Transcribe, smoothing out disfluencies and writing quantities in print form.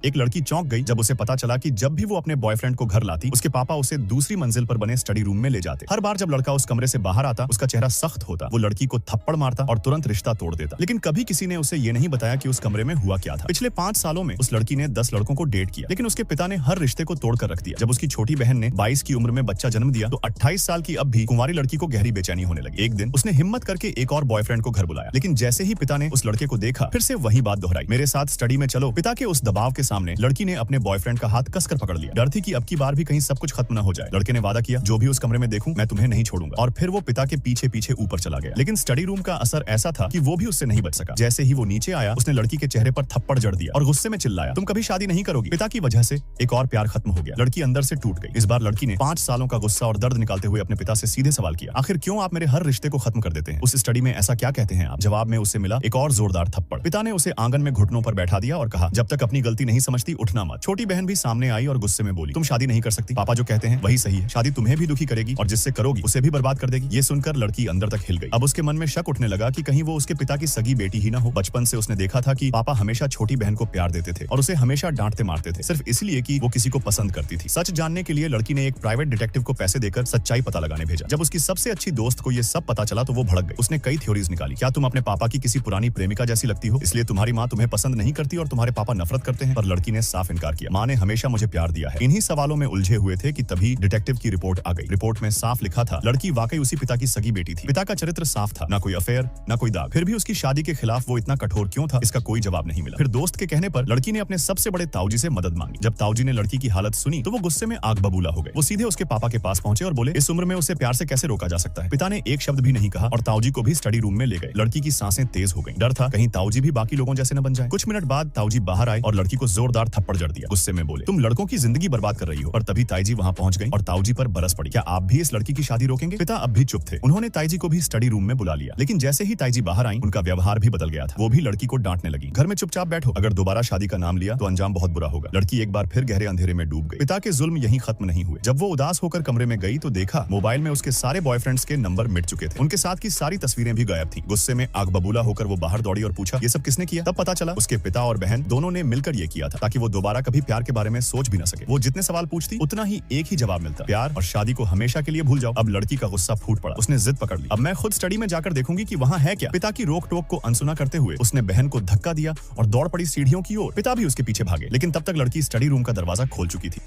एक लड़की चौंक गई जब उसे पता चला कि जब भी वो अपने बॉयफ्रेंड को घर लाती, उसके पापा उसे दूसरी मंजिल पर बने स्टडी रूम में ले जाते। हर बार जब लड़का उस कमरे से बाहर आता, उसका चेहरा सख्त होता, वो लड़की को थप्पड़ मारता और तुरंत रिश्ता तोड़ देता। लेकिन कभी किसी ने उसे ये नहीं बताया कि उस कमरे में हुआ क्या था। पिछले 5 सालों में उस लड़की ने 10 लड़कों को डेट किया, लेकिन उसके पिता ने हर रिश्ते को तोड़ कर रख दिया। जब उसकी छोटी बहन ने 22 की उम्र में बच्चा जन्म दिया, तो 28 साल की अब भी कुंवारी लड़की को गहरी बेचैनी होने लगी। एक दिन उसने हिम्मत करके एक और बॉयफ्रेंड को घर बुलाया, लेकिन जैसे ही पिता ने उस लड़के को देखा, फिर से वही बात दोहराई, मेरे साथ स्टडी में चलो। पिता के उस दबाव के सामने लड़की ने अपने बॉयफ्रेंड का हाथ कसकर पकड़ लिया। डर थी कि अब की बार भी कहीं सब कुछ खत्म न हो जाए। लड़के ने वादा किया, जो भी उस कमरे में देखूं मैं तुम्हें नहीं छोड़ूंगा, और फिर वो पिता के पीछे पीछे ऊपर चला गया। लेकिन स्टडी रूम का असर ऐसा था कि वो भी उससे नहीं बच सका। जैसे ही वो नीचे आया, उसने लड़की के चेहरे पर थप्पड़ जड़ दिया और गुस्से में चिल्लाया, तुम कभी शादी नहीं करोगी। पिता की वजह से एक और प्यार खत्म हो गया। लड़की अंदर से टूट गई। इस बार लड़की ने 5 सालों का गुस्सा और दर्द निकालते हुए अपने पिता से सीधे सवाल किया, आखिर क्यों आप मेरे हर रिश्ते को खत्म कर देते हैं? उस स्टडी में ऐसा क्या कहते हैं आप? जवाब में उसे मिला एक और जोरदार थप्पड़। पिता ने उसे आंगन में घुटनों पर बैठा दिया और कहा, जब तक अपनी गलती नहीं समझती उठना मत। छोटी बहन भी सामने आई और गुस्से में बोली, तुम शादी नहीं कर सकती। पापा जो कहते हैं वही सही है। शादी तुम्हें भी दुखी करेगी और जिससे करोगी उसे भी बर्बाद कर देगी। ये सुनकर लड़की अंदर तक हिल गई। अब उसके मन में शक उठने लगा कि कहीं वो उसके पिता की सगी बेटी ही ना हो। बचपन से उसने देखा था कि पापा हमेशा छोटी बहन को प्यार देते थे और उसे हमेशा डांटते मारते थे, सिर्फ इसलिए कि वो किसी को पसंद करती थी। सच जानने के लिए लड़की ने एक प्राइवेट डिटेक्टिव को पैसे देकर सच्चाई पता लगाने भेजा। जब उसकी सबसे अच्छी दोस्त को ये सब पता चला तो वो भड़क गई। उसने कई थ्योरीज निकाली। क्या तुम अपने पापा की किसी पुरानी प्रेमिका जैसी लगती हो, इसलिए तुम्हारी माँ तुम्हें पसंद नहीं करती और तुम्हारे पापा नफरत करते हैं? पर लड़की ने साफ इनकार किया, माँ ने हमेशा मुझे प्यार दिया है। इन्हीं सवालों में उलझे हुए थे कि तभी डिटेक्टिव की रिपोर्ट आ गई। रिपोर्ट में साफ लिखा था, लड़की वाकई उसी पिता की सगी बेटी थी। पिता का चरित्र साफ था, ना कोई अफेयर, ना कोई दाग। फिर भी उसकी शादी के खिलाफ वो इतना कठोर क्यों था, इसका कोई जवाब नहीं मिला। फिर दोस्त के कहने पर लड़की ने अपने सबसे बड़े ताऊजी से मदद मांगी। जब ताऊजी ने लड़की की हालत सुनी तो वो गुस्से में आग बबूला हो गए। वो सीधे उसके पापा के पास पहुंचे और बोले, इस उम्र में उसे प्यार से कैसे रोका जा सकता है? पिता ने एक शब्द भी नहीं कहा और ताऊजी को भी स्टडी रूम में ले गए। लड़की की सांसें तेज हो गईं। डर था कहीं ताऊजी भी बाकी लोगों जैसे न बन जाए। कुछ मिनट बाद ताऊजी बाहर आए और लड़की को जोरदार थप्पड़ जड़ दिया। गुस्से में बोले, तुम लड़कों की जिंदगी बर्बाद कर रही हो। और तभी ताईजी वहां पहुंच गई और ताऊजी पर बरस पड़ी, क्या आप भी इस लड़की की शादी रोकेंगे? पिता अब भी चुप थे। उन्होंने ताईजी को भी स्टडी रूम में बुला लिया, लेकिन जैसे ही ताईजी बाहर आई, उनका व्यवहार भी बदल गया था। वो भी लड़की को डांटने लगी, घर में चुपचाप बैठो, अगर दोबारा शादी का नाम लिया तो अंजाम बहुत बुरा होगा। लड़की एक बार फिर गहरे अंधेरे में डूब गई। पिता के जुल्म यहीं खत्म नहीं हुए। जब वो उदास होकर कमरे में गई तो देखा मोबाइल में उसके सारे बॉयफ्रेंड्स के नंबर मिट चुके थे। उनके साथ की सारी तस्वीरें भी गायब थी। गुस्से में आग बबूला होकर वो बाहर दौड़ी और पूछा, ये सब किसने किया? तब पता चला उसके पिता और बहन दोनों ने मिलकर ये किया था, ताकि वो दोबारा कभी प्यार के बारे में सोच भी न सके। वो जितने सवाल पूछती उतना ही एक ही जवाब मिलता, प्यार और शादी को हमेशा के लिए भूल जाओ। अब लड़की का गुस्सा फूट पड़ा। उसने जिद पकड़ ली, अब मैं खुद स्टडी में जाकर देखूंगी कि वहाँ है क्या। पिता की रोक टोक को अनसुना करते हुए उसने बहन को धक्का दिया और दौड़ पड़ी सीढ़ियों की ओर। पिता भी उसके पीछे भागे, लेकिन तब तक लड़की स्टडी रूम का दरवाजा खोल चुकी थी।